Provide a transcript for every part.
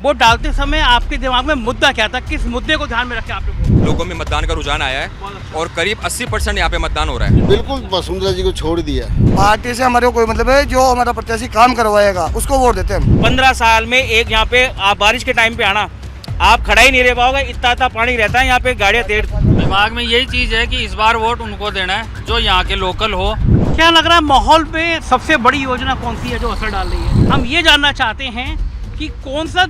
Vote डालते समय आपके दिमाग में मुद्दा क्या था, किस मुद्दे को ध्यान में रख के आपने वोट? लोगों में मतदान का रुझान आया है और करीब 80% यहाँ पे मतदान हो रहा है। बिल्कुल वसुंधरा जी को छोड़ दिया। पार्टी से हमारे को कोई मतलब है, जो हमारा प्रत्याशी काम करवाएगा उसको वोट देते हैं। 15 साल में एक यहाँ पे आप बारिश के टाइम पे आना, आप खड़ा ही नहीं रह पाओगे, इतना पानी रहता है यहाँ पे, गाड़ियाँ तेज। दिमाग में यही चीज है कि इस बार वोट उनको देना है जो यहाँ के लोकल हो। क्या लग रहा है माहौल में सबसे बड़ी योजना कौन सी है जो असर डाल रही है? हम ये जानना चाहते हैं कि कौन सा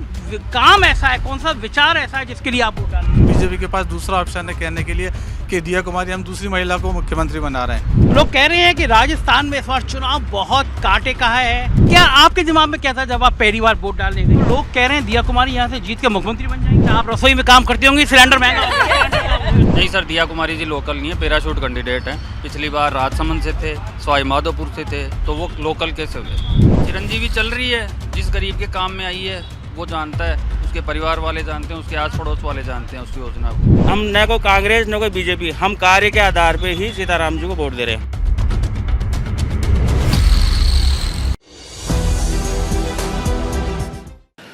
काम ऐसा है, कौन सा विचार ऐसा है जिसके लिए आप वोट डाल रहे हैं? बीजेपी के पास दूसरा ऑप्शन है कहने के लिए कि दिया कुमारी हम दूसरी महिला को मुख्यमंत्री बना रहे हैं। लोग कह रहे हैं कि राजस्थान में इस बार चुनाव बहुत कांटे का है। क्या आपके दिमाग में क्या था जब आप पहली बार वोट डालने गए? लोग कह रहे हैं दिया कुमारी यहाँ से जीत के मुख्यमंत्री बन जाएंगे। आप रसोई में काम करती होंगी, सिलेंडर महंगा। नहीं सर, दिया कुमारी जी लोकल नहीं है, पैराशूट कैंडिडेट है। पिछली बार राजसमंद से थे, सवाई माधोपुर से थे, तो वो लोकल कैसे हुए? चिरंजीवी चल रही है, जिस गरीब के काम में आई है वो जानता है, उसके परिवार वाले जानते हैं, उसके आस पड़ोस वाले जानते हैं उसकी योजना को। हम न कोई कांग्रेस न कोई बीजेपी, हम कार्य के आधार पे ही सीताराम जी को वोट दे रहे हैं।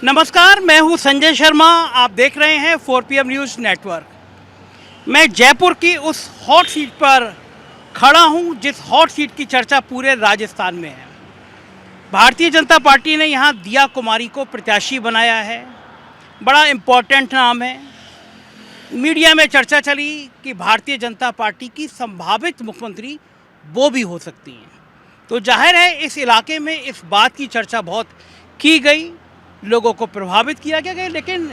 नमस्कार, मैं हूं संजय शर्मा, आप देख रहे हैं 4 PM न्यूज़ नेटवर्क। मैं जयपुर की उस हॉट सीट पर खड़ा हूं जिस हॉट सीट की चर्चा पूरे राजस्थान में है। भारतीय जनता पार्टी ने यहां दिया कुमारी को प्रत्याशी बनाया है। बड़ा इम्पोर्टेंट नाम है। मीडिया में चर्चा चली कि भारतीय जनता पार्टी की संभावित मुख्यमंत्री वो भी हो सकती हैं। तो जाहिर है इस इलाके में इस बात की चर्चा बहुत की गई, लोगों को प्रभावित किया गया, लेकिन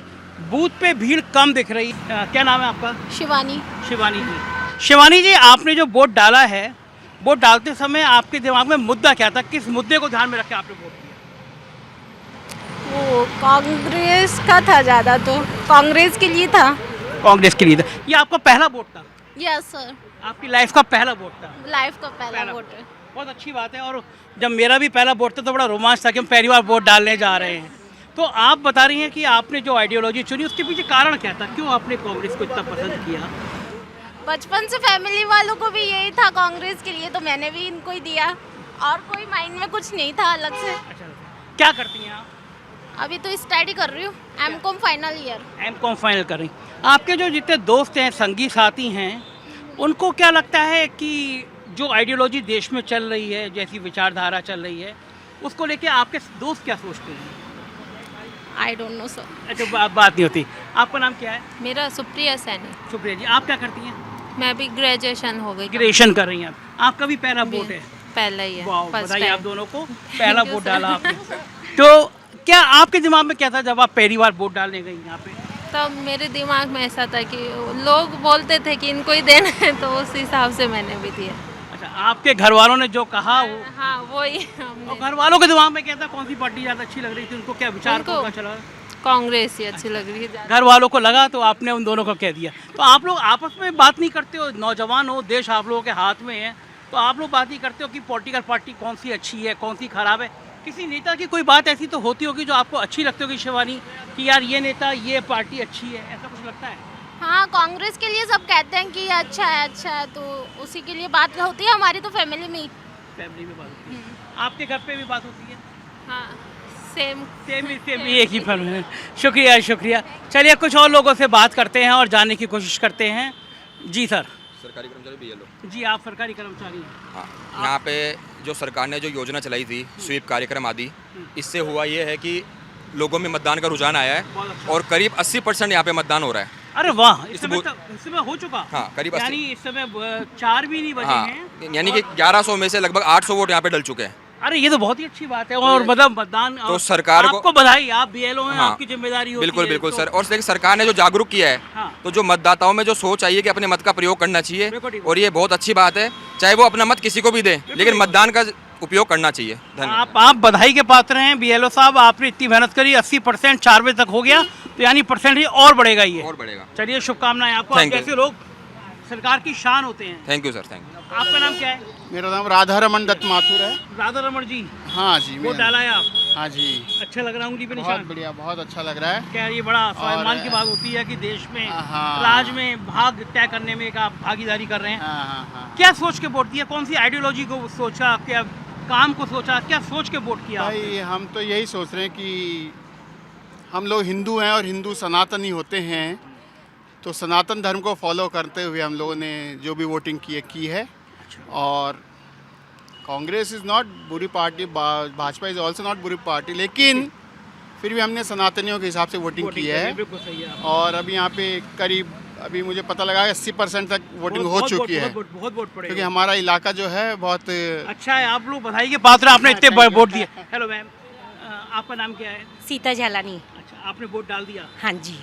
बूथ पे भीड़ कम दिख रही। क्या नाम है आपका? शिवानी। शिवानी जी। शिवानी जी, आपने जो वोट डाला है, वोट डालते समय आपके दिमाग में मुद्दा क्या था, किस मुद्दे को ध्यान में रख के आपने वोट किया? वो कांग्रेस का था, ज़्यादा तो कांग्रेस के लिए था। कांग्रेस के लिए था। ये आपका पहला वोट था? यस सर, आपकी लाइफ का पहला वोट था? लाइफ का पहला वोट है। बहुत अच्छी बात है। और जब मेरा भी पहला वोट था तो बड़ा रोमांच था कि हम पहली बार वोट डालने जा रहे हैं। तो आप बता रही हैं कि आपने जो आइडियोलॉजी चुनी उसके पीछे कारण क्या था, क्यों आपने कांग्रेस को इतना पसंद किया? बचपन से फैमिली वालों को भी यही था कांग्रेस के लिए, तो मैंने भी इनको ही दिया, और कोई माइंड में कुछ नहीं था अलग से। अच्छा, क्या करती हैं आप? अभी तो स्टडी कर रही हूँ, M.Com final year. M.Com final कर रही। आपके जो जितने दोस्त हैं, संगी साथी हैं, उनको क्या लगता है कि जो आइडियोलॉजी देश में चल रही है, जैसी विचारधारा चल रही है, उसको लेके आपके दोस्त क्या सोचते हैं? I don't know sir. अच्छा, बात नहीं होती। आपका नाम क्या है? मेरा सुप्रिया सैनी। सुप्रिया जी, आप क्या करती हैं? मैं भी ग्रेजुएशन हो गई। ग्रेजुएशन कर रही हैं आप। आपका भी पहला वोट है? पहला ही है। वाह, फर्स्ट बधाई टाइम। आप दोनों को, पहला वोट डाला आपने। तो क्या आपके दिमाग में क्या था जब आप पहली बार वोट डालने गई यहाँ पे? तब मेरे दिमाग में ऐसा था कि लोग बोलते थे कि इनको ही देना है, तो उस हिसाब से मैंने भी दिया। अच्छा, आपके घर वालों ने जो कहा वो? हाँ, वही और हमने। घर वालों के दिमाग में क्या था, कौन सी पार्टी ज़्यादा अच्छी लग रही थी उनको, क्या विचार उनको उनका चला? कांग्रेस ही अच्छी लग रही है। घर वालों को लगा तो आपने उन दोनों को कह दिया। तो आप लोग आपस में बात नहीं करते हो? नौजवान हो, देश आप लोगों के हाथ में है, तो आप लोग बात नहीं करते हो कि पॉलिटिकल पार्टी कौन सी अच्छी है, कौन सी खराब है? किसी नेता की कोई बात ऐसी तो होती होगी जो आपको अच्छी लगती होगी शिवानी, कि यार ये नेता, ये पार्टी अच्छी है, ऐसा कुछ लगता है? हाँ, कांग्रेस के लिए सब कहते हैं कि अच्छा है, तो उसी के लिए बात होती है हमारी तो फैमिली में ही। फैमिली में बात होती है। आपके घर पे भी बात होती है? हाँ, सेम एक ही फल है। शुक्रिया शुक्रिया। चलिए कुछ और लोगों से बात करते हैं और जानने की कोशिश करते हैं। जी सर। सरकारी कर्मचारी BLO। जी, आप सरकारी कर्मचारी हैं। हाँ, यहाँ पे जो सरकार ने जो योजना चलाई थी, स्वीप कार्यक्रम आदि, इससे हुआ ये है कि लोगों में मतदान का रुझान आया है और करीब 80% यहाँ पे मतदान हो रहा है। अरे वाह, इस समय हो चुका। हाँ, करीब यानी इस समय 4 भी नहीं बजे हाँ, हैं। यानी कि 1100 में से लगभग 800 वोट यहाँ पे डल चुके हैं। अरे ये तो बहुत ही अच्छी बात है। और मतलब मतदान तो सरकार को आपको बधाई, आप BLO हैं, हाँ, आपकी जिम्मेदारी होती बिल्कुल है। बिल्कुल तो सर। और लेकिन सरकार ने जो जागरूक किया है, हाँ। तो जो मतदाताओं में जो सोच आई है कि अपने मत का प्रयोग करना चाहिए, और ये बहुत अच्छी बात है। चाहे वो अपना मत किसी को भी दे, लेकिन मतदान का उपयोग करना चाहिए। धन्यवाद। आप बधाई के पात्र हैं BLO साहब, आपने इतनी मेहनत करी, 80% 4 बजे तक हो गया, तो यानी परसेंट और बढ़ेगा ये। और बढ़ेगा। चलिए शुभकामनाएं आपको। आप जैसे लोग सरकार की शान होते हैं। Thank you sir, thank you. आपका नाम क्या है? मेरा नाम राधा रमन दत्त माथुर है। राधा रमन जी। हाँ जी, वोट डाला है आप? हाँ जी, अच्छा लग रहा है, उंगली पे बहुत निशान। बढ़िया, बहुत अच्छा लग रहा है। क्या ये बड़ा स्वाभिमान की बात होती है कि देश में, हाँ। राज में भाग तय करने में एक आप भागीदारी कर रहे हैं। हाँ। क्या सोच के वोट दिया, कौन सी आइडियोलॉजी को सोचा, क्या काम को सोचा, क्या सोच के वोट किया? भाई हम तो यही सोच रहे हैं कि हम लोग हिंदू हैं और हिंदू सनातनी होते हैं, तो सनातन धर्म को फॉलो करते हुए हम लोगों ने जो भी वोटिंग की है। और कांग्रेस इज़ नॉट बुरी party, Bhajpa is also not बुरी पार्टी, लेकिन फिर भी हमने सनातनियों के हिसाब से वोटिंग की है। बिल्कुल सही है। और अभी यहाँ पे करीब अभी मुझे पता लगा 80% तक वोटिंग हो चुकी है, बहुत वोट पड़े, क्योंकि हमारा इलाका जो है बहुत अच्छा है। आप लोग बधाई के पात्र, आपने इतने वोट दिए। हेलो मैम, आपका नाम क्या है? सीता झालानी। अच्छा, आपने वोट डाल दिया? हाँ जी।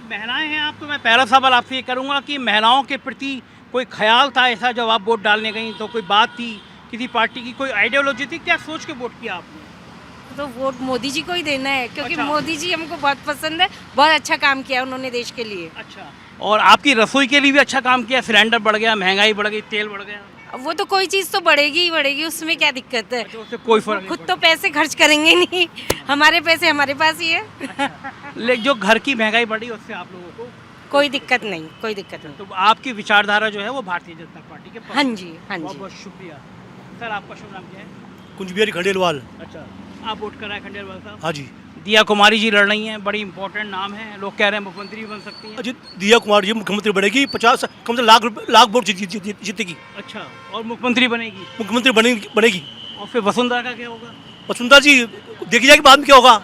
महिलाएं हैं आप, तो मैं पहला सवाल आपसे ये करूँगा कि महिलाओं के प्रति कोई ख्याल था ऐसा जब आप वोट डालने गई, तो कोई बात थी, किसी पार्टी की कोई आइडियोलॉजी थी, क्या सोच के वोट किया आपने? तो वोट मोदी जी को ही देना है, क्योंकि अच्छा। मोदी जी हमको बहुत पसंद है, बहुत अच्छा काम किया उन्होंने देश के लिए। अच्छा, और आपकी रसोई के लिए भी अच्छा काम किया? सिलेंडर बढ़ गया, महंगाई बढ़ गई, तेल बढ़ गया। अब वो तो कोई चीज़ तो बढ़ेगी ही बढ़ेगी, उसमें क्या दिक्कत है। अच्छा, उससे कोई फर्क नहीं खुद तो पैसे खर्च करेंगे नहीं, हमारे पैसे हमारे पास ही है। पड़ता। लेकिन जो घर की महंगाई बढ़ी उससे आप लोगों को कोई दिक्कत नहीं, कोई दिक्कत नहीं। तो आपकी विचारधारा जो है वो भारतीय जनता पार्टी के पास। हाँ जी, हाँ बहुत जी। बहुत शुक्रिया सर। आपका शुभ नाम क्या है? कुंज बिहारी खंडेलवाल। अच्छा, आप वोट कर रहे हैं खंडेलवाल साहब? हाँ जी। दिया कुमारी जी लड़ रही हैं, बड़ी इंपॉर्टेंट नाम है, लोग कह रहे हैं मुख्यमंत्री भी बन सकती हैं। अजी दिया कुमार जी मुख्यमंत्री बनेगी, 50 कम से लाख वोट जीतेगी। अच्छा, और मुख्यमंत्री बनेगी? मुख्यमंत्री बनेगी। और फिर वसुंधरा का क्या होगा? वसुंधरा जी देखी जाएगी बाद में क्या होगा।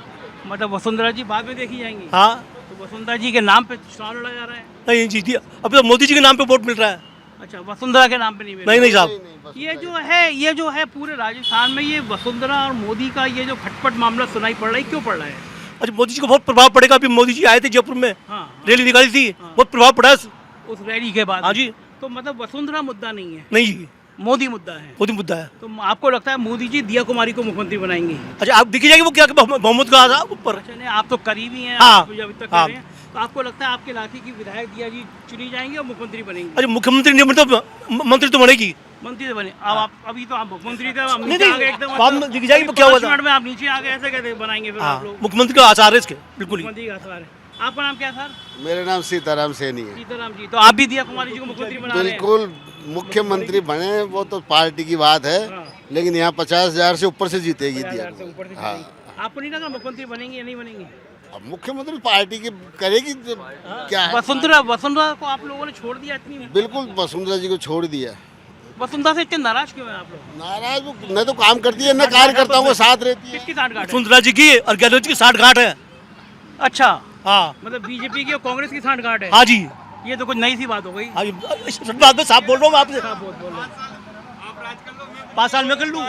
मतलब वसुंधरा जी बाद में देखी जाएंगी? हाँ। तो वसुंधरा जी के नाम पे चुनाव लड़ा जा रहा है? नहीं जी दिया, अब तो मोदी जी के नाम पे वोट मिल रहा है। अच्छा, वसुंधरा के नाम पे नहीं मिल रहा? नहीं साहब। ये जो है पूरे राजस्थान में ये वसुंधरा और मोदी का ये जो खटपट मामला सुनाई पड़ रहा है, क्यों पड़ रहा है? अच्छा, मोदी जी को बहुत प्रभाव पड़ेगा। अभी मोदी जी आए थे जयपुर में, हाँ, रैली निकाली थी, बहुत प्रभाव पड़ा है उस रैली के बाद। हाँ जी। तो मतलब वसुंधरा मुद्दा नहीं है? नहीं जी, मोदी मुद्दा है। मोदी मुद्दा है। तो आपको लगता है मोदी जी दिया कुमारी को मुख्यमंत्री बनाएंगे? अच्छा, आप देखी जाएगी वो क्या मोहम्मद का आधा ऊपर। अच्छा, नहीं, आप तो करीबी हैं, हाँ, आप जो अभी तक हाँ। कह रहे हैं, तो आपको लगता है आपके इलाके की विधायक दिया जी चुनी जाएंगी और मुख्यमंत्री बनेंगी? अच्छा, मुख्यमंत्री नहीं मतलब मंत्री तो बनेगी। मंत्री तो बने। अब आप अभी तो आप मुख्यमंत्री थे, आप नहीं, नीचे आ गए एकदम। बाद में दिख जाएगी क्या हुआ था। 5 मिनट में आप नीचे आ गए, ऐसे कैसे बनाएंगे फिर आप लोग? मुख्यमंत्री का आसार है इसके, बिल्कुल ही। मुख्यमंत्री का सवाल है। आपका नाम क्या है सर? मेरा नाम सीताराम सैनी है। सीताराम जी, तो आप भी दिया कुमारी जी को मुख्यमंत्री बना रहे हैं? बिल्कुल, मुख्यमंत्री बने वो तो पार्टी की बात है, हाँ। लेकिन यहाँ 50,000 से ऊपर से जीतेगी 50,000 से ऊपर से हाँ। जीतेंगी। आपको नहीं लगा मुख्यमंत्री बनेंगे या नहीं बनेंगे? अब मुख्यमंत्री पार्टी की करेगी तो क्या है? वसुंधरा को आप लोगों ने छोड़ दिया इतनी? बिल्कुल वसुंधरा जी को छोड़ दिया। वसुंधरा से इतने नाराज क्यों हैं आप लोग? नाराज वो न तो काम करती है न कार्यकर्ताओं को साथ रहती है। किसकी साठगांठ है? वसुंधरा जी की और गहलोत जी की 60 है। अच्छा, हाँ मतलब बीजेपी की और कांग्रेस की साठगांठ है? हाँ जी। ये तो कुछ नई सी बात हो गई। हाँ जी, इस बात में साफ बोल रहा हूँ मैं आपसे। बोल रहे 5 साल में कर लूँ।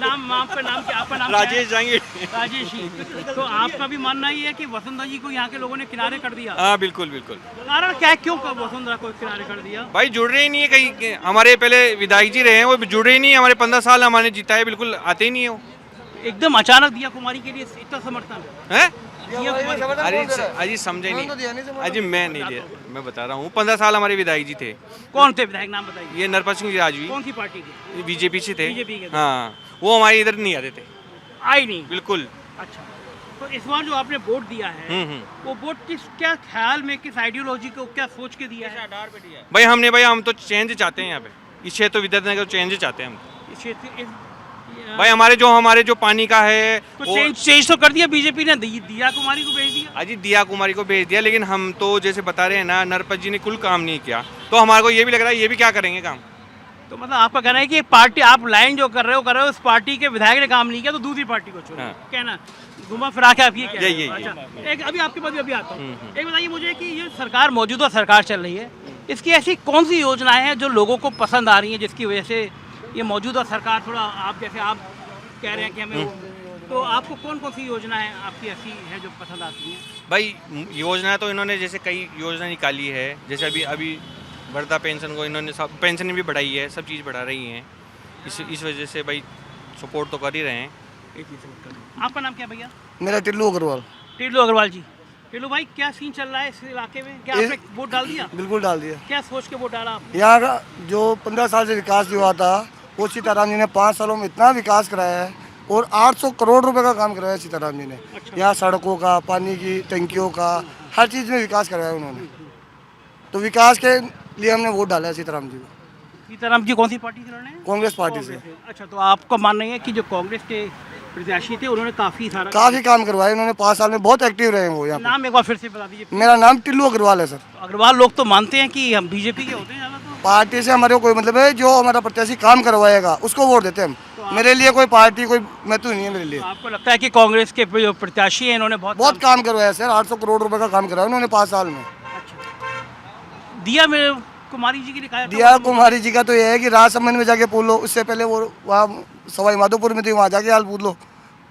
नाम आपका नाम क्या? आपका नाम राजेश जाएंगे। राजेश जी। तो आपका भी मानना ही है कि वसुंधरा जी को यहाँ के लोगों ने किनारे कर दिया? हाँ बिल्कुल बिल्कुल। कारण क्या है, क्यों वसुंधरा को किनारे कर दिया? भाई जुड़ रहे ही नहीं है कहीं। हमारे पहले विधायक जी रहे हैं, वो जुड़ रहे ही नहीं है। हमारे 15 साल हमारे जीता है, बिल्कुल आते ही नहीं है वो। एकदम अचानक दिया कुमारी के लिए इतना समर्थन है? दिया कुमारी? अजी समझे नहीं। अजी मैं नहीं लिया, मैं बता रहा हूँ। 15 साल हमारे विधायक जी थे। कौन थे विधायक, नाम बताइए। ये नरपत सिंह राजवी, कौन सी पार्टी के? बीजेपी से थे। बीजेपी के थे। हाँ, वो हमारे इधर नहीं आते थे आई नहीं? बिल्कुल। अच्छा, तो इस बार जो आपने वोट दिया है वो वोट किस क्या ख्याल में, किस आइडियोलॉजी को, क्या सोच के दिया है? भाई हम तो चेंज चाहते हैं यहाँ पे। इस क्षेत्र विद्यार्थी चेंज चाहते हैं हम। इस क्षेत्र भाई हमारे जो पानी का है तो वो चेंज तो कर दिया बीजेपी ने, दिया कुमारी को भेज दिया। अजी दिया कुमारी को भेज दिया, लेकिन हम तो जैसे बता रहे हैं ना, नरपत जी ने कुल काम नहीं किया, तो हमारे को ये भी लग रहा है ये भी क्या करेंगे काम। तो मतलब आपका कहना है कि पार्टी आप लाइन जो कर रहे हो उस पार्टी के विधायक ने काम नहीं किया तो दूसरी पार्टी को चुनो। हाँ। कहना घुमा फिरा के आप ये कह रहे हो। यही। अच्छा, एक अभी आपके पास अभी आता हूँ। एक बताइए मुझे कि ये सरकार, मौजूदा सरकार चल रही है, इसकी ऐसी कौन सी योजनाएं हैं जो लोगों को पसंद आ रही हैं, जिसकी वजह से ये मौजूदा सरकार थोड़ा, आप जैसे आप कह रहे हैं कि हमें, तो आपको कौन कौन सी योजनाएं आपकी ऐसी है जो पसंद आती हैं? भाई योजना तो इन्होंने जैसे कई योजना निकाली है, जैसे अभी वृद्धा पेंशन को इन्होंने सब पेंशन भी बढ़ाई है, सब चीज़ बढ़ा रही हैं। इस वजह से भाई सपोर्ट तो कर ही रहे हैं। आपका नाम क्या भैया? मेरा टिल्लू अग्रवाल। टिल्लू अग्रवाल जी। टिल्लू भाई, क्या सीन चल रहा है इस इलाके में? क्या आपने वोट डाल दिया? बिल्कुल डाल दिया। क्या सोच के वोट डाला आपने? यहाँ का जो 15 साल से विकास नहीं हुआ था वो सीताराम जी ने 5 सालों में इतना विकास कराया है, और 800 करोड़ रुपए का काम कराया सीताराम जी ने। यहाँ सड़कों का, पानी की टंकियों का, हर चीज़ में विकास कराया उन्होंने। तो विकास के लिए हमने वोट डाला है सीताराम जी को। सीताराम जी कौन सी पार्टी से लड़ रहे हैं? कांग्रेस पार्टी से। अच्छा, तो आपका मानना है कि जो कांग्रेस के प्रत्याशी थे, उन्होंने काफी सारा काफ़ी काम करवाए उन्होंने, 5 साल में बहुत एक्टिव रहे हैं वो यहाँ पे। नाम एक बार फिर से बता दीजिए। मेरा नाम टिल्लू अग्रवाल है सर। अग्रवाल लोग तो मानते हैं कि हम बीजेपी के होते हैं ज़्यादा, तो पार्टी से हमारे को कोई मतलब है, जो हमारा प्रत्याशी काम करवाएगा उसको वोट देते हैं हम। मेरे लिए कोई पार्टी कोई महत्व नहीं है मेरे लिए। आपको लगता है कि कांग्रेस के जो प्रत्याशी हैं इन्होंने बहुत काम करवाया सर, 800 करोड़ रुपए का काम करवाया उन्होंने 5 साल में। दिया मेरे कुमारी जी की लिखाया दिया कुमारी जी का तो ये है कि राजसमंद में जाके पूछ लो, उससे पहले वो वहाँ सवाई माधोपुर में थी, वहाँ जाके हाल पूछ लो,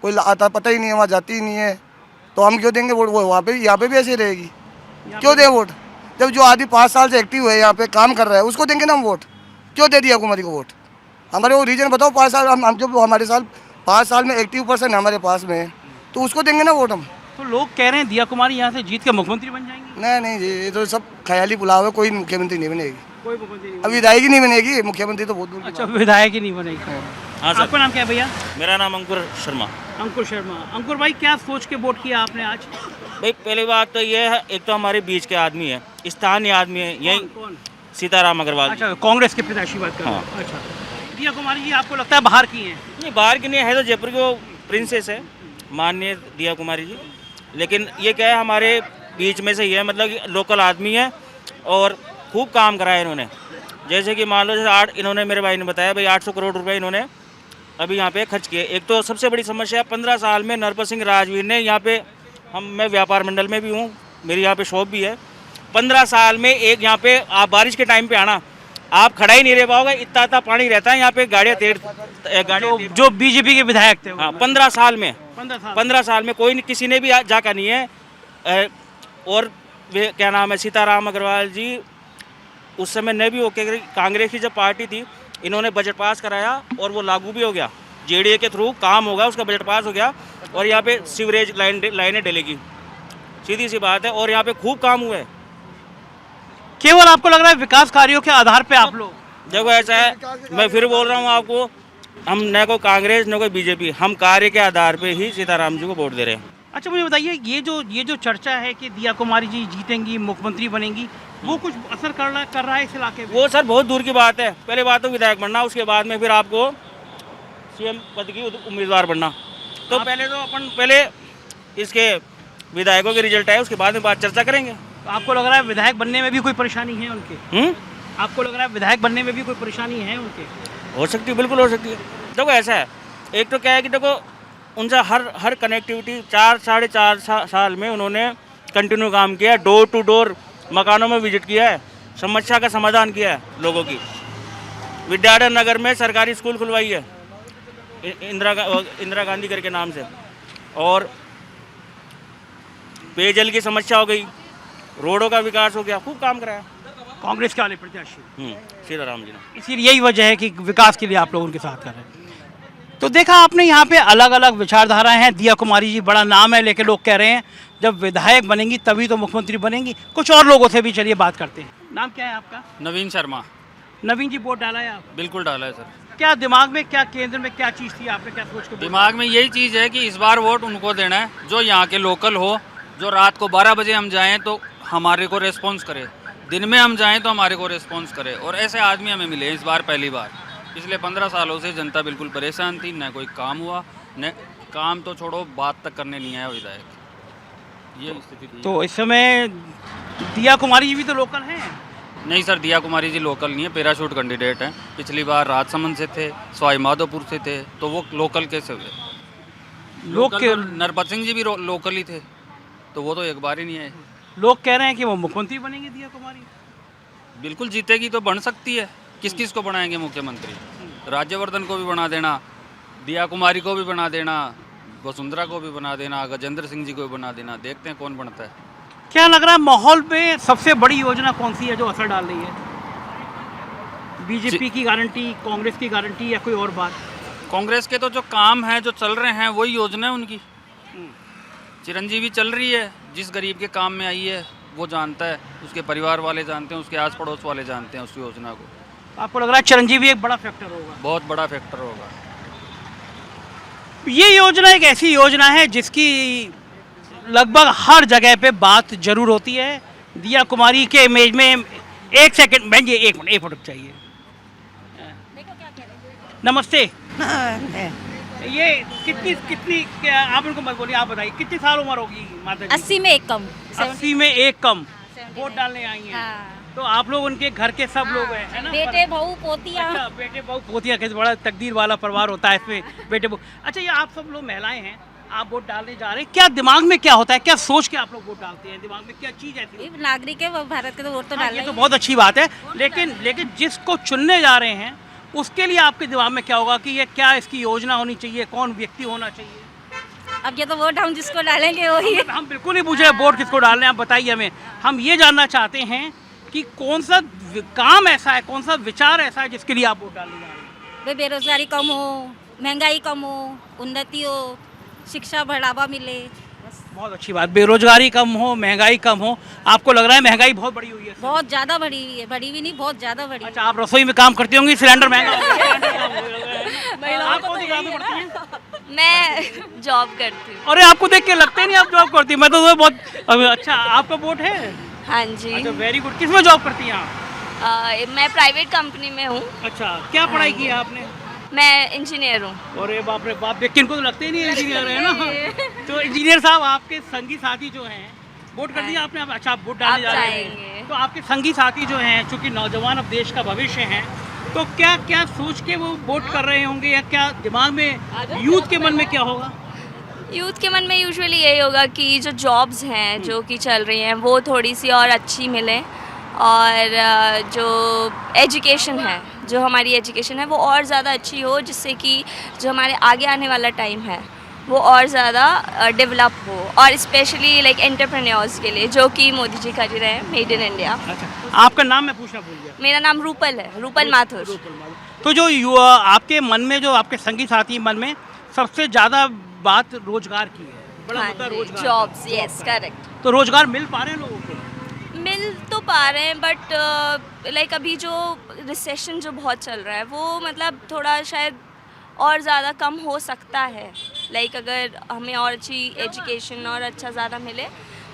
कोई आता पता ही नहीं है, वहाँ जाती ही नहीं है, तो हम क्यों देंगे वोट? वो वहाँ पे यहाँ पे भी ऐसे रहेगी, क्यों दें वोट? जब जो आदमी 5 साल से एक्टिव है यहाँ पे काम कर रहा है उसको देंगे ना हम वोट, क्यों दे दिया कुमारी को वोट? हमारे वो रीजन बताओ, 5 साल हम जो हमारे साल 5 साल में एक्टिव पर्सन हमारे पास में, तो उसको देंगे ना वोट हम। तो लोग कह रहे हैं दिया कुमारी यहाँ से जीत के मुख्यमंत्री बन जाएंगे। नहीं जी, ये तो सब ख्याली पुलाव है, कोई मुख्यमंत्री नहीं बनेगी, कोई मुख्यमंत्री नहीं। अब विधायक ही नहीं बनेगी, मुख्यमंत्री तो बहुत दूर की अच्छा, विधायक ही नहीं बनेगी। हाँ सर। आपका नाम क्या है भैया? मेरा नाम अंकुर शर्मा। अंकुर शर्मा। अंकुर भाई, क्या सोच के वोट किया आपने आज? भाई पहली बात तो ये है, एक तो हमारे बीच के आदमी है, स्थानीय आदमी है, यही कौन? सीताराम अग्रवाल। अच्छा, कांग्रेस के प्रत्याशी बात कर रहे हैं। हाँ। अच्छा, दिया कुमारी जी आपको लगता है बाहर की हैं? नहीं, बाहर की नहीं है, तो जयपुर की वो प्रिंसेस है, माननीय दिया कुमारी जी। लेकिन ये क्या है, हमारे बीच में से ही है, मतलब कि लोकल आदमी है और खूब काम करा है इन्होंने। जैसे कि मान लो, जैसे इन्होंने मेरे भाई ने बताया भाई 800 करोड़ रुपए इन्होंने अभी यहाँ पे खर्च किए। एक तो सबसे बड़ी समस्या 15 साल में नरपत सिंह राजवीर ने यहाँ पे, मैं व्यापार मंडल में भी हूँ, मेरी यहाँ पे शॉप भी है, 15 साल में एक यहाँ पे आप बारिश के टाइम पे आना, आप खड़ा ही नहीं रह पाओगे, इतना पानी रहता है यहाँ पे, गाड़ियाँ जो बीजेपी के विधायक थे। हाँ, 15 साल में 15 साल में कोई नहीं, किसी ने भी जाका नहीं है। और वे क्या नाम है, सीताराम अग्रवाल जी उस समय ने भी ओके, कांग्रेस की जब पार्टी थी, इन्होंने बजट पास कराया और वो लागू भी हो गया, जेडीए के थ्रू काम होगा, उसका बजट पास हो गया और यहाँ पे सीवरेज लाइनें डलेगी, सीधी सी बात है, और यहाँ पे खूब काम हुआ है। केवल आपको लग रहा है विकास कार्यों के आधार पे आप लोग? देखो ऐसा है, मैं फिर बोल रहा हूँ आपको, हम न कोई कांग्रेस न कोई बीजेपी, हम कार्य के आधार पे ही सीताराम जी को वोट दे रहे हैं। अच्छा, मुझे बताइए, ये जो चर्चा है कि दिया कुमारी जी जीतेंगी, मुख्यमंत्री बनेंगी, वो कुछ असर कर रहा है इस इलाके में? वो सर बहुत दूर की बात है, पहले बात तो विधायक बनना, उसके बाद में फिर आपको सीएम पद की उम्मीदवार बनना। तो पहले इसके विधायकों के रिजल्ट आए, उसके बाद में बात चर्चा करेंगे। तो आपको लग रहा है विधायक बनने में भी कोई परेशानी है उनके? आपको लग रहा है विधायक बनने में भी कोई परेशानी है उनके? हो सकती है, बिल्कुल हो सकती है। देखो ऐसा है, एक तो क्या है कि देखो उनसे हर कनेक्टिविटी 4-4.5 साल में उन्होंने कंटिन्यू काम किया है, डोर टू डोर मकानों में विजिट किया है, समस्या का समाधान किया है लोगों की। विद्याधर नगर में सरकारी स्कूल खुलवाई है इंदिरा गांधी करके नाम से, और पेयजल की समस्या हो गई, रोडों का विकास हो गया, खूब काम कराया कांग्रेस के वाले प्रत्याशी सीताराम जी ने। इसीलिए यही वजह है कि विकास के लिए आप लोग उनके साथ कर रहे हैं। तो देखा आपने, यहाँ पे अलग अलग विचारधाराएं हैं। दिया कुमारी जी बड़ा नाम है, लेकिन लोग कह रहे हैं जब विधायक बनेंगी तभी तो मुख्यमंत्री बनेंगी। कुछ और लोगों से भी चलिए बात करते हैं। नाम क्या है आपका? नवीन शर्मा। नवीन जी, वोट डाला है आप? बिल्कुल डाला है सर। क्या दिमाग में, क्या केंद्र में क्या चीज़ थी, आपने क्या सोच के? दिमाग में यही चीज़ है कि इस बार वोट उनको देना है जो यहाँ के लोकल हो, जो रात को 12 बजे हम जाएँ तो हमारे को रेस्पॉन्स करे, दिन में हम जाएँ तो हमारे को रेस्पॉन्स करे, और ऐसे आदमी हमें मिले इस बार पहली बार। पिछले 15 सालों से जनता बिल्कुल परेशान थी, न कोई काम हुआ, न काम तो छोड़ो, बात तक करने नहीं आया विधायक, ये स्थिति थी। तो इस समय दिया कुमारी जी भी तो लोकल हैं? नहीं सर, दिया कुमारी जी लोकल नहीं है, पैराशूट कैंडिडेट हैं। पिछली बार राजसमंद से थे, सवाई माधोपुर से थे, तो वो लोकल कैसे हुए? नरपत सिंह जी भी लोकल ही थे, तो वो तो एक बार ही नहीं आए। लोग कह रहे हैं कि वो मुख्यमंत्री बनेंगे दिया कुमारी। बिल्कुल जीतेगी तो बन सकती है, किस को बनाएंगे मुख्यमंत्री? राज्यवर्धन को भी बना देना, दिया कुमारी को भी बना देना, वसुंधरा को भी बना देना, गजेंद्र सिंह जी को भी बना देना, देखते हैं कौन बनता है। क्या लग रहा है माहौल में सबसे बड़ी योजना कौन सी है जो असर डाल रही है? बीजेपी की गारंटी, कांग्रेस की गारंटी, या कोई और बात? कांग्रेस के तो जो काम है, जो चल रहे हैं, वही योजना है उनकी। चिरंजीवी चल रही है, जिस गरीब के काम में आई है वो जानता है, उसके परिवार वाले जानते हैं, उसके आस पड़ोस वाले जानते हैं उस योजना को। आपको लग रहा है चिरंजीवी एक बड़ा फैक्टर होगा? बहुत बड़ा फैक्टर होगा। ये योजना एक ऐसी योजना है जिसकी लगभग हर जगह पे बात जरूर होती है। दिया कुमारी के इमेज में, एक सेकंड बहन जी, एक मिनट चाहिए। नमस्ते। ये कितनी कितनी आप उनको मत बोलिए, आप बताइए कितनी साल उम्र होगी माता जी? 80 में एक कम। 80 में एक कम 70 वोट डालने आई हैं। हाँ। तो आप लोग उनके घर के सब लोग हैं, है ना? बेटे बहू पोतिया। अच्छा, बेटे बहू पोतिया, कैसे बड़ा तकदीर वाला परिवार होता है इसमें, बेटे बहू। अच्छा, ये आप सब लोग महिलाएं हैं, आप वोट डालने जा रहे हैं, क्या दिमाग में क्या होता है, क्या सोच के आप लोग वोट डालते हैं? दिमाग में क्या चीज़ ऐसी है? नागरिक है वो, भारत के तो वोट तो हाँ, डालना ये तो ही बहुत अच्छी बात है, लेकिन जिसको चुनने जा रहे हैं उसके लिए आपके दिमाग में क्या होगा कि ये क्या इसकी योजना होनी चाहिए, कौन व्यक्ति होना चाहिए? है। अब ये तो वोट हम जिसको डालेंगे वही। हम बिल्कुल नहीं पूछ रहे वोट किसको डालने, आप बताइए हमें। हम ये जानना चाहते हैं कि कौन सा काम ऐसा है, कौन सा विचार ऐसा है जिसके लिए आप वोट डालने जा रहे हैं? भाई बेरोजगारी कम हो, महंगाई कम हो, उन्नति हो, शिक्षा बढ़ावा मिले, बस। बहुत अच्छी बात, बेरोजगारी कम हो, महंगाई कम हो। आपको लग रहा है महंगाई बहुत बड़ी हुई है? बहुत ज़्यादा बढ़ी हुई है, बढ़ी भी नहीं, बहुत ज़्यादा बढ़ी। अच्छा, आप रसोई में काम करती होंगी, सिलेंडर महंगा हो गया। आप कौन सी क्लास में पढ़ती हैं? मैं जॉब करती हूँ। अरे, आपको देख के लगता ही नहीं आप जॉब करती हैं। मैं तो बहुत अच्छा, आपका वोट है? हाँ जी। अच्छा, वेरी गुड। किस में जॉब करती हैं आप? मैं प्राइवेट कंपनी में हूँ। अच्छा, क्या पढ़ाई की है आपने? मैं इंजीनियर हूँ। अरे बाप रे बाप, देख के इनको तो लगते ही नहीं इंजीनियर है ना। तो इंजीनियर साहब, आपके संगी साथी जो हैं, वोट कर दिया आपने? अच्छा, आप वोट डालने जा रहे हैं, तो आपके संगी साथी जो हैं, चूंकि नौजवान अब देश का भविष्य हैं, तो क्या क्या सोच के वो वोट कर रहे होंगे, या क्या दिमाग में, यूथ के मन में क्या होगा? यूथ के मन में यूजुअली यही होगा कि जो जॉब्स हैं जो कि चल रही हैं वो थोड़ी सी और अच्छी मिलें, और जो एजुकेशन है, जो हमारी एजुकेशन है वो और ज़्यादा अच्छी हो, जिससे कि जो हमारे आगे आने वाला टाइम है वो और ज़्यादा डेवलप हो, और स्पेशली लाइक एंटरप्रेन्योर्स के लिए, जो कि मोदी जी कर ही रहे हैं, मेड इन इंडिया। अच्छा, आपका नाम मैं पूछना भूल गया। मेरा नाम रूपल है, रूपल माथुर। तो जो आपके मन में, जो आपके संगी साथी मन में सबसे ज़्यादा बात रोजगार की है, बड़ा मुद्दा रोजगार, जॉब्स, यस करेक्ट। तो रोजगार मिल पा रहे हैं लोगों को? मिल तो पा रहे हैं, बट लाइक अभी जो रिसेशन जो बहुत चल रहा है वो मतलब थोड़ा शायद और ज़्यादा कम हो सकता है। लाइक अगर हमें और अच्छी एजुकेशन और अच्छा ज़्यादा मिले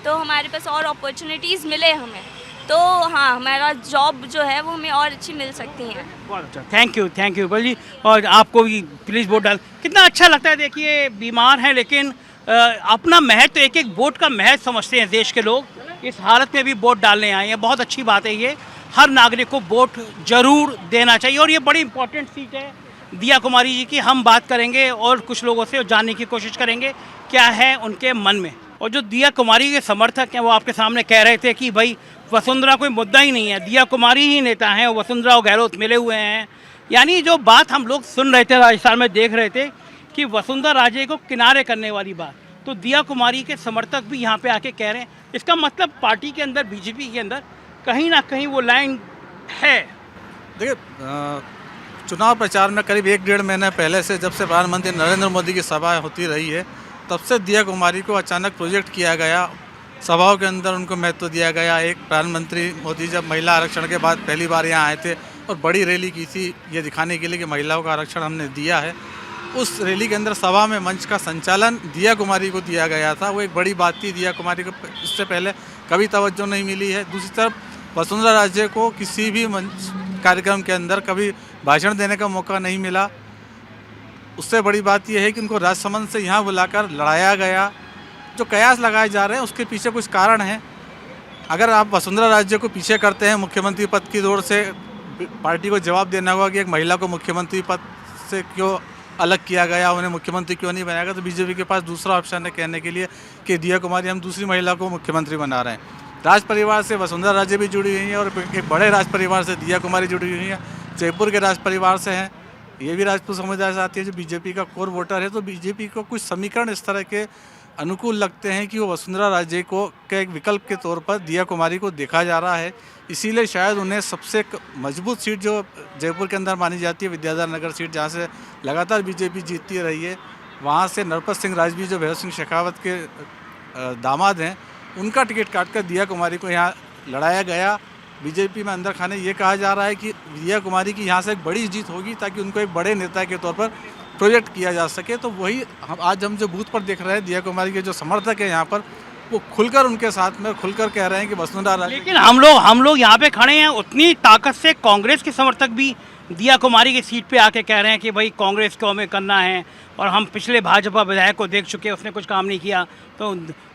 तो हमारे पास और अपॉर्चुनिटीज़ मिले हमें, तो हाँ, हमारा जॉब जो है वो हमें और अच्छी मिल सकती हैं। बहुत अच्छा, थैंक यू जी। और आपको भी प्लीज़ वोट डाल। कितना अच्छा लगता है, देखिए बीमार हैं लेकिन अपना महत्व, एक एक वोट का महत्व समझते हैं देश के लोग। इस हालत में भी वोट डालने आए हैं, बहुत अच्छी बात है ये। हर नागरिक को वोट जरूर देना चाहिए, और ये बड़ी इंपॉर्टेंट सीट है दिया कुमारी जी की। हम बात करेंगे और कुछ लोगों से जानने की कोशिश करेंगे क्या है उनके मन में। और जो दिया कुमारी के समर्थक हैं वो आपके सामने कह रहे थे कि भाई वसुंधरा कोई मुद्दा ही नहीं है, दिया कुमारी ही नेता हैं, वसुंधरा और गहलोत मिले हुए हैं। यानी जो बात हम लोग सुन रहे थे, राजस्थान में देख रहे थे कि वसुंधरा राजे को किनारे करने वाली बात, तो दिया कुमारी के समर्थक भी यहाँ पे आके कह रहे हैं। इसका मतलब पार्टी के अंदर, बीजेपी के अंदर कहीं ना कहीं वो लाइन है। देखिए, चुनाव प्रचार में करीब 1-1.5 महीने पहले से, जब से प्रधानमंत्री नरेंद्र मोदी की सभा होती रही है, तब से दिया कुमारी को अचानक प्रोजेक्ट किया गया, सभाओं के अंदर उनको महत्व दिया गया। एक प्रधानमंत्री मोदी जब महिला आरक्षण के बाद पहली बार यहाँ आए थे और बड़ी रैली की थी ये दिखाने के लिए कि महिलाओं का आरक्षण हमने दिया है, उस रैली के अंदर सभा में मंच का संचालन दिया कुमारी को दिया गया था। वो एक बड़ी बात थी, दिया कुमारी को इससे पहले कभी तवज्जो नहीं मिली है। दूसरी तरफ वसुंधरा राजे को किसी भी मंच कार्यक्रम के अंदर कभी भाषण देने का मौका नहीं मिला। उससे बड़ी बात यह है कि उनको राजसमंद से यहाँ बुलाकर लड़ाया गया। जो कयास लगाए जा रहे हैं उसके पीछे कुछ कारण हैं। अगर आप वसुंधरा राजे को पीछे करते हैं मुख्यमंत्री पद की दौड़ से, पार्टी को जवाब देना होगा कि एक महिला को मुख्यमंत्री पद से क्यों अलग किया गया, उन्हें मुख्यमंत्री क्यों नहीं बनाया गया। तो बीजेपी के पास दूसरा ऑप्शन है कहने के लिए कि दिया कुमारी, हम दूसरी महिला को मुख्यमंत्री बना रहे हैं। राज परिवार से वसुंधरा राजे भी जुड़ी हुई हैं और एक बड़े राज परिवार से दिया कुमारी जुड़ी हुई हैं। जयपुर के राज परिवार से हैं, ये भी राजपूत समुदाय से आती है जो बीजेपी का कोर वोटर है। तो बीजेपी को कुछ समीकरण इस तरह के अनुकूल लगते हैं कि वो वसुंधरा राजे को के एक विकल्प के तौर पर दिया कुमारी को देखा जा रहा है। इसीलिए शायद उन्हें सबसे मजबूत सीट जो जयपुर के अंदर मानी जाती है, विद्याधर नगर सीट, जहाँ से लगातार बीजेपी जीतती रही है, वहाँ से नरपत सिंह राजवी जो भैरव सिंह शेखावत के दामाद हैं, उनका टिकट काटकर दिया कुमारी को यहाँ लड़ाया गया। बीजेपी में अंदर खाने ये कहा जा रहा है कि दिया कुमारी की यहाँ से एक बड़ी जीत होगी ताकि उनको एक बड़े नेता के तौर पर प्रोजेक्ट किया जा सके। तो वही हम जो बूथ पर देख रहे हैं, दिया कुमारी के जो समर्थक हैं यहाँ पर, वो खुलकर उनके साथ में खुलकर कह रहे हैं कि वसुंधरा राजे। लेकिन हम लोग यहाँ पे खड़े हैं, उतनी ताकत से कांग्रेस के समर्थक भी दिया कुमारी की सीट पे आके कह रहे हैं कि भाई कांग्रेस को हमें करना है और हम पिछले भाजपा विधायक को देख चुके हैं, उसने कुछ काम नहीं किया तो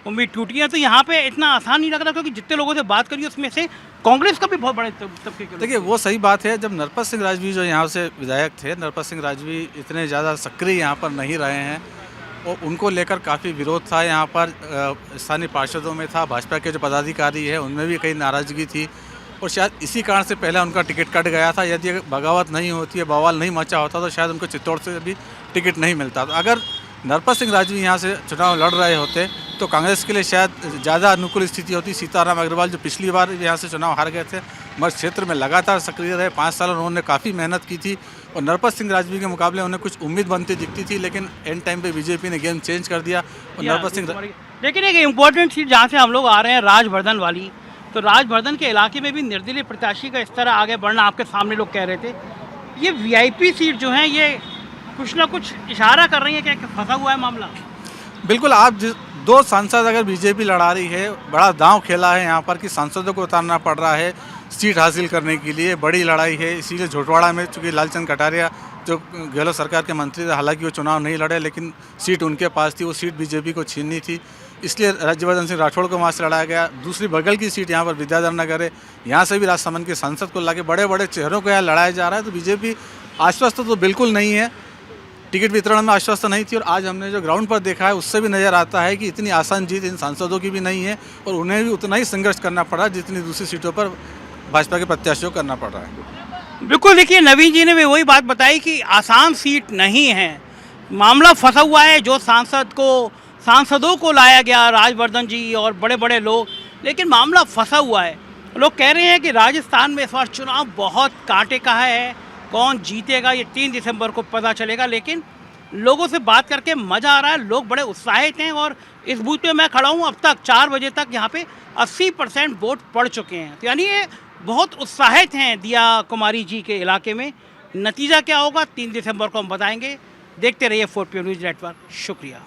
उम्मीद टूटी है। तो यहाँ पे इतना आसान नहीं लग रहा, क्योंकि जितने लोगों से बात करी उसमें से कांग्रेस का भी बहुत बड़े तबके के लोग। देखिए वो सही बात है, जब नरपत सिंह राजवी जो यहाँ से विधायक थे, नरपत सिंह राजवी इतने ज़्यादा सक्रिय यहाँ पर नहीं रहे हैं और उनको लेकर काफ़ी विरोध था यहाँ पर, स्थानीय पार्षदों में था, भाजपा के जो पदाधिकारी है उनमें भी कई नाराज़गी थी और शायद इसी कारण से पहले उनका टिकट कट गया था। यदि बगावत नहीं होती है, बवाल नहीं मचा होता तो शायद उनको चित्तौड़ से भी टिकट नहीं मिलता। तो अगर नरपत सिंह राजवी यहाँ से चुनाव लड़ रहे होते तो कांग्रेस के लिए शायद ज़्यादा अनुकूल स्थिति होती। सीताराम अग्रवाल जो पिछली बार यहाँ से चुनाव हार गए थे मगर क्षेत्र में लगातार सक्रिय रहे, 5 साल उन्होंने काफ़ी मेहनत की थी और नरपत सिंह राजवी के मुकाबले उन्हें कुछ उम्मीद बनती दिखती थी, लेकिन एंड टाइम पे बीजेपी ने गेम चेंज कर दिया और नरपत सिंह। लेकिन एक इम्पोर्टेंट सीट जहाँ से हम लोग आ रहे हैं, राजवर्धन वाली, तो राजवर्धन के इलाके में भी निर्दलीय प्रत्याशी का इस तरह आगे बढ़ना आपके सामने लोग कह रहे थे। ये वीआईपी सीट जो है ये कुछ ना कुछ इशारा कर रही है कि फंसा हुआ है मामला। बिल्कुल, आप 2 सांसद अगर बीजेपी लड़ा रही है, बड़ा दांव खेला है यहाँ पर कि सांसदों को उतारना पड़ रहा है सीट हासिल करने के लिए, बड़ी लड़ाई है। इसीलिए झोटवाड़ा में चूँकि लालचंद कटारिया जो गहलोत सरकार के मंत्री थे, हालांकि वो चुनाव नहीं लड़े लेकिन सीट उनके पास थी, वो सीट बीजेपी को छीननी थी, इसलिए राज्यवर्धन सिंह राठौड़ को वहाँ से लड़ाया गया। दूसरी बगल की सीट यहाँ पर विद्याधर नगर है, यहाँ से भी राजसमंद के सांसद को लाके बड़े बड़े चेहरों को यहाँ लड़ाया जा रहा है। तो बीजेपी आश्वस्त तो बिल्कुल नहीं है, टिकट वितरण में आश्वस्त नहीं थी और आज हमने जो ग्राउंड पर देखा है उससे भी नज़र आता है कि इतनी आसान जीत इन सांसदों की भी नहीं है और उन्हें भी उतना ही संघर्ष करना पड़ रहा है जितनी दूसरी सीटों पर भाजपा के प्रत्याशियों को करना पड़ रहा है। बिल्कुल, देखिए नवीन जी ने भी वही बात बताई कि आसान सीट नहीं है, मामला फंसा हुआ है। जो सांसदों को लाया गया, राजवर्धन जी और बड़े बड़े लोग, लेकिन मामला फंसा हुआ है। लोग कह रहे हैं कि राजस्थान में इस बार चुनाव बहुत कांटे का है, कौन जीतेगा ये 3 दिसंबर को पता चलेगा। लेकिन लोगों से बात करके मज़ा आ रहा है, लोग बड़े उत्साहित हैं और इस बूथ पे मैं खड़ा हूँ, अब तक 4 बजे तक यहाँ पे 80% वोट पड़ चुके हैं। तो यानी ये बहुत उत्साहित हैं दिया कुमारी जी के इलाके में। नतीजा क्या होगा 3 दिसंबर को हम बताएंगे। देखते रहिए 4PM न्यूज़ नेटवर्क। शुक्रिया।